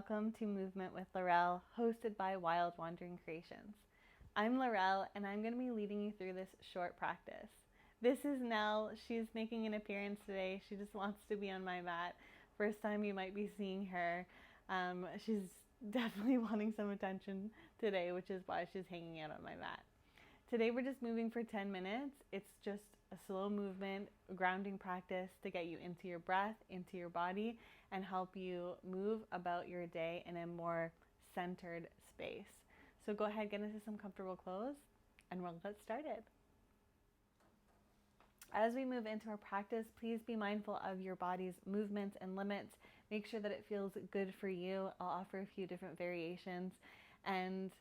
welcome to Movement with Laurelle, hosted by Wild Wandering Creations. I'm Laurelle, and I'm going to be leading you through this short practice. This is Nell. She's making an appearance today. She just wants to be on my mat. First time you might be seeing her. She's definitely wanting some attention today, which is why she's hanging out on my mat. Today we're just moving for 10 minutes. It's just a slow movement, grounding practice to get you into your breath, into your body, and help you move about your day in a more centered space. So go ahead, get into some comfortable clothes, and we'll get started. As we move into our practice, please be mindful of your body's movements and limits. Make sure that it feels good for you. I'll offer a few different variations, and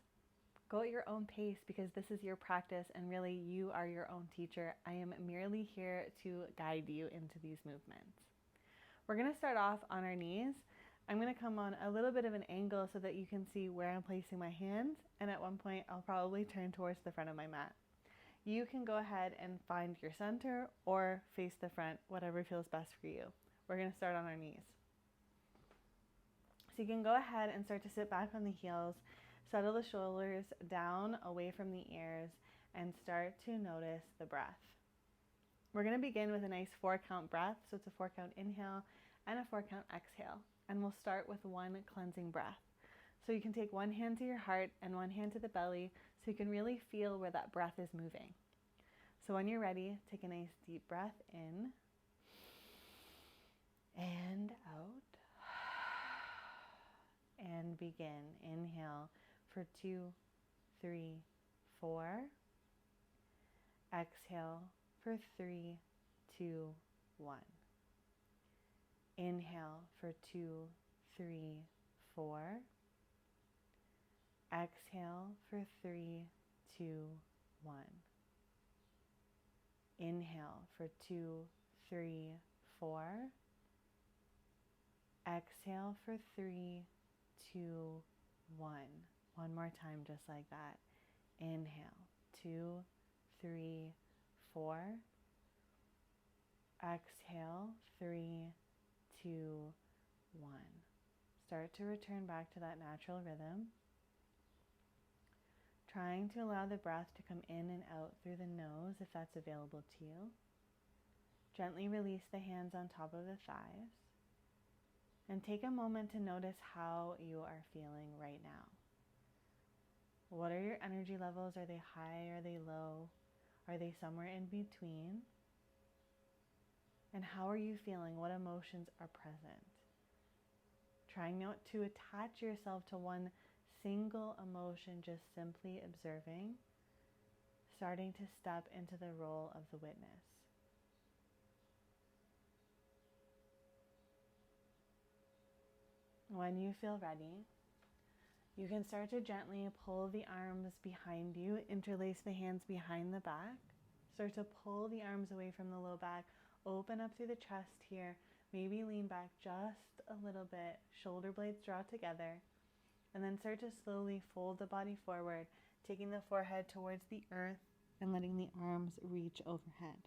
go at your own pace because this is your practice and really you are your own teacher. I am merely here to guide you into these movements. We're going to start off on our knees. I'm going to come on a little bit of an angle so that you can see where I'm placing my hands, and at one point I'll probably turn towards the front of my mat. You can go ahead and find your center or face the front, whatever feels best for you. We're going to start on our knees. So you can go ahead and start to sit back on the heels. Settle the shoulders down away from the ears and start to notice the breath. We're going to begin with a nice 4-count breath. So it's a 4-count inhale and a 4-count exhale. And we'll start with one cleansing breath. So you can take one hand to your heart and one hand to the belly so you can really feel where that breath is moving. So when you're ready, take a nice deep breath in and out. And begin. Inhale for 2, 3, 4. Exhale for 3, 2, 1. Inhale for 2, 3, 4. Exhale for 3, 2, 1. Inhale for 2, 3, 4. Exhale for 3, 2, 1. One more time, just like that. Inhale, 2, 3, 4. Exhale, 3, 2, 1. Start to return back to that natural rhythm. Trying to allow the breath to come in and out through the nose if that's available to you. Gently release the hands on top of the thighs. And take a moment to notice how you are feeling right now. What are your energy levels? Are they high? Are they low? Are they somewhere in between? And how are you feeling? What emotions are present? Trying not to attach yourself to one single emotion, just simply observing, starting to step into the role of the witness. When you feel ready, you can start to gently pull the arms behind you, interlace the hands behind the back. Start to pull the arms away from the low back, open up through the chest here, maybe lean back just a little bit, shoulder blades draw together, and then start to slowly fold the body forward, taking the forehead towards the earth and letting the arms reach overhead.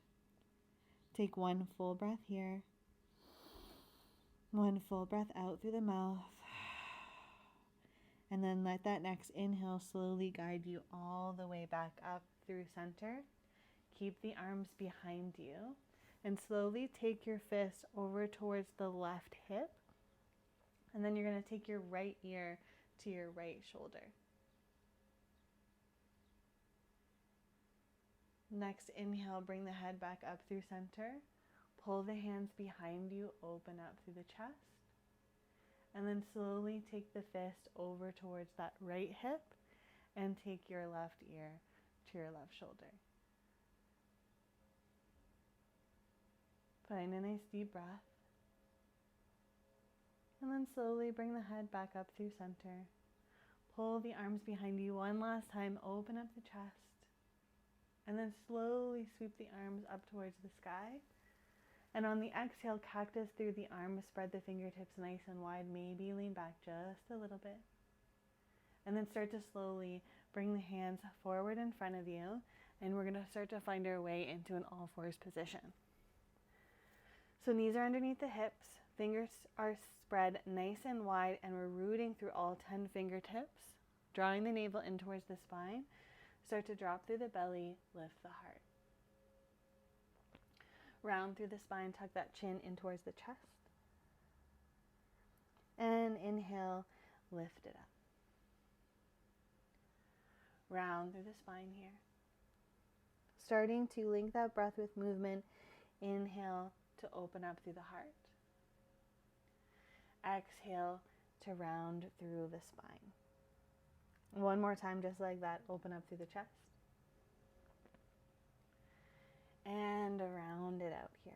Take one full breath here. One full breath out through the mouth. And then let that next inhale slowly guide you all the way back up through center. Keep the arms behind you. And slowly take your fist over towards the left hip. And then you're going to take your right ear to your right shoulder. Next inhale, bring the head back up through center. Pull the hands behind you, open up through the chest. And then slowly take the fist over towards that right hip and take your left ear to your left shoulder. Find a nice deep breath. And then slowly bring the head back up through center. Pull the arms behind you one last time, open up the chest. And then slowly sweep the arms up towards the sky. And on the exhale, cactus through the arms, spread the fingertips nice and wide, maybe lean back just a little bit. And then start to slowly bring the hands forward in front of you, and we're going to start to find our way into an all fours position. So knees are underneath the hips, Fingers are spread nice and wide, and we're rooting through all 10 fingertips, drawing the navel in towards the spine. Start to drop through the belly, lift the heart. Round through the spine, tuck that chin in towards the chest. And inhale, lift it up. Round through the spine here. Starting to link that breath with movement. Inhale to open up through the heart. Exhale to round through the spine. One more time, just like that. Open up through the chest. And round it out here.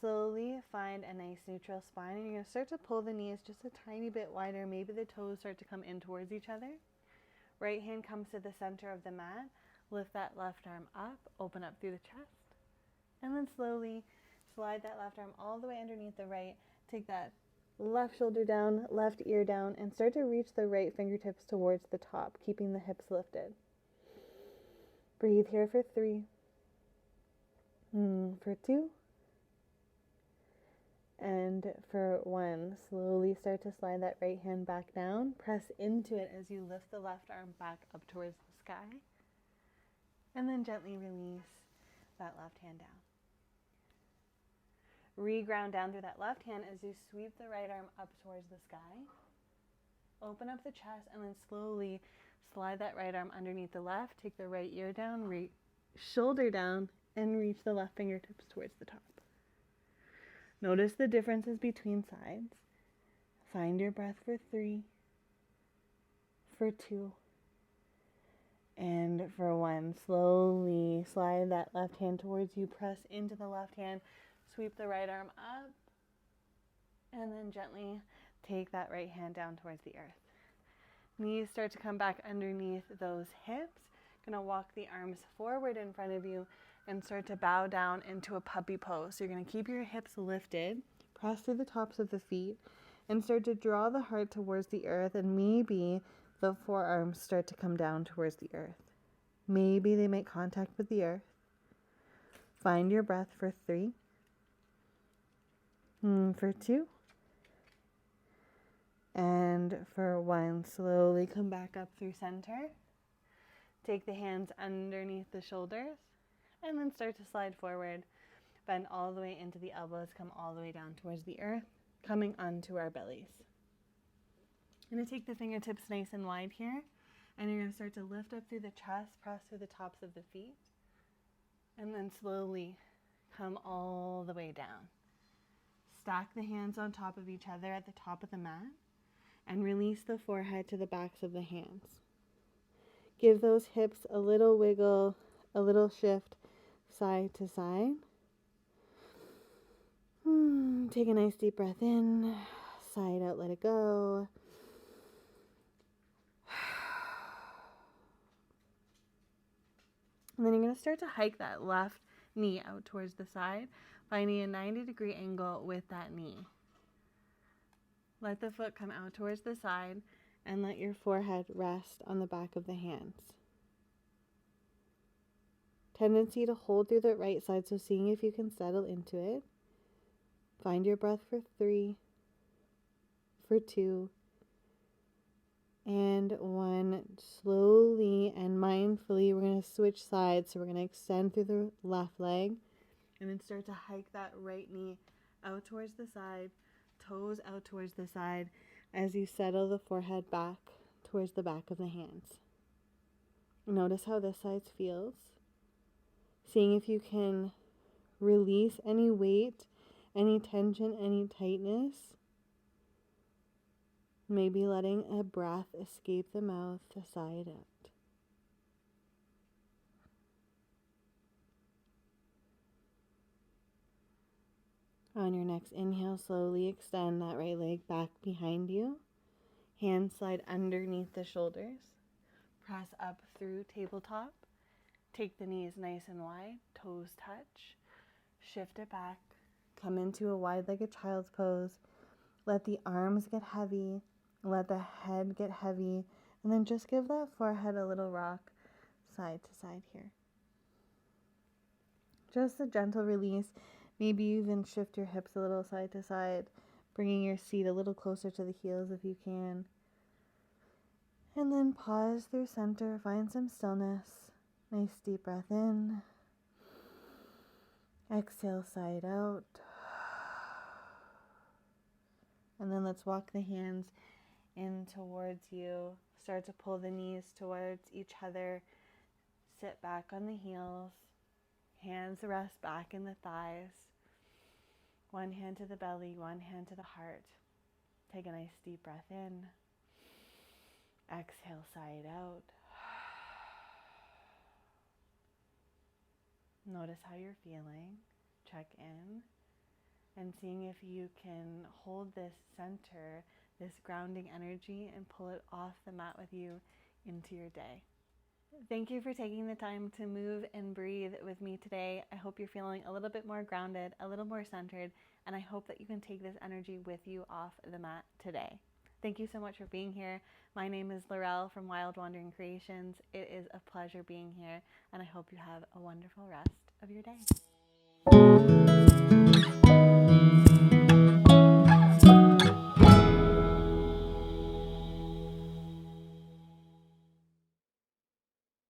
Slowly find a nice neutral spine, and you're going to start to pull the knees just a tiny bit wider. Maybe the toes start to come in towards each other. Right hand comes to the center of the mat. Lift that left arm up, open up through the chest, and then slowly slide that left arm all the way underneath the right. Take that left shoulder down, left ear down, and start to reach the right fingertips towards the top, keeping the hips lifted. Breathe here for 3, for 2, and for 1. Slowly start to slide that right hand back down. Press into it as you lift the left arm back up towards the sky. And then gently release that left hand down. Re-ground down through that left hand as you sweep the right arm up towards the sky. Open up the chest, and then slowly slide that right arm underneath the left. Take the right ear down, shoulder down, and reach the left fingertips towards the top. Notice the differences between sides. Find your breath for 3, for 2, and for 1. Slowly slide that left hand towards you. Press into the left hand. Sweep the right arm up. And then gently take that right hand down towards the earth. Knees start to come back underneath those hips. Gonna walk the arms forward in front of you and start to bow down into a puppy pose. So you're gonna keep your hips lifted, press through the tops of the feet, and start to draw the heart towards the earth, and maybe the forearms start to come down towards the earth. Maybe they make contact with the earth. Find your breath for 3, for 2, and for 1. Slowly come back up through center. Take the hands underneath the shoulders, and then start to slide forward. Bend all the way into the elbows, come all the way down towards the earth, coming onto our bellies. I'm going to take the fingertips nice and wide here, and you're going to start to lift up through the chest, press through the tops of the feet, and then slowly come all the way down. Stack the hands on top of each other at the top of the mat, and release the forehead to the backs of the hands. Give those hips a little wiggle, a little shift side to side. Take a nice deep breath in, side out, let it go. And then you're going to start to hike that left knee out towards the side, finding a 90-degree angle with that knee. Let the foot come out towards the side, and let your forehead rest on the back of the hands. Tendency to hold through the right side, so seeing if you can settle into it. Find your breath for 3, for 2, and 1. Slowly and mindfully, we're going to switch sides. So we're going to extend through the left leg, and then start to hike that right knee out towards the side, toes out towards the side, as you settle the forehead back towards the back of the hands. Notice how this side feels. Seeing if you can release any weight, any tension, any tightness. Maybe letting a breath escape the mouth to sigh it out. On your next inhale, slowly extend that right leg back behind you. Hands slide underneath the shoulders. Press up through tabletop. Take the knees nice and wide. Toes touch. Shift it back. Come into a wide-legged child's pose. Let the arms get heavy. Let the head get heavy. And then just give that forehead a little rock side to side here. Just a gentle release. Maybe even shift your hips a little side to side, bringing your seat a little closer to the heels if you can. And then pause through center, find some stillness. Nice deep breath in. Exhale, side out. And then let's walk the hands in towards you. Start to pull the knees towards each other. Sit back on the heels. Hands rest back in the thighs. One hand to the belly, one hand to the heart. Take a nice deep breath in. Exhale, side out. Notice how you're feeling. Check in. And seeing if you can hold this center, this grounding energy, and pull it off the mat with you into your day. Thank you for taking the time to move and breathe with me today. I hope you're feeling a little bit more grounded, a little more centered, and I hope that you can take this energy with you off the mat today. Thank you so much for being here. My name is Laurelle from Wild Wandering Creations. It is a pleasure being here, and I hope you have a wonderful rest of your day.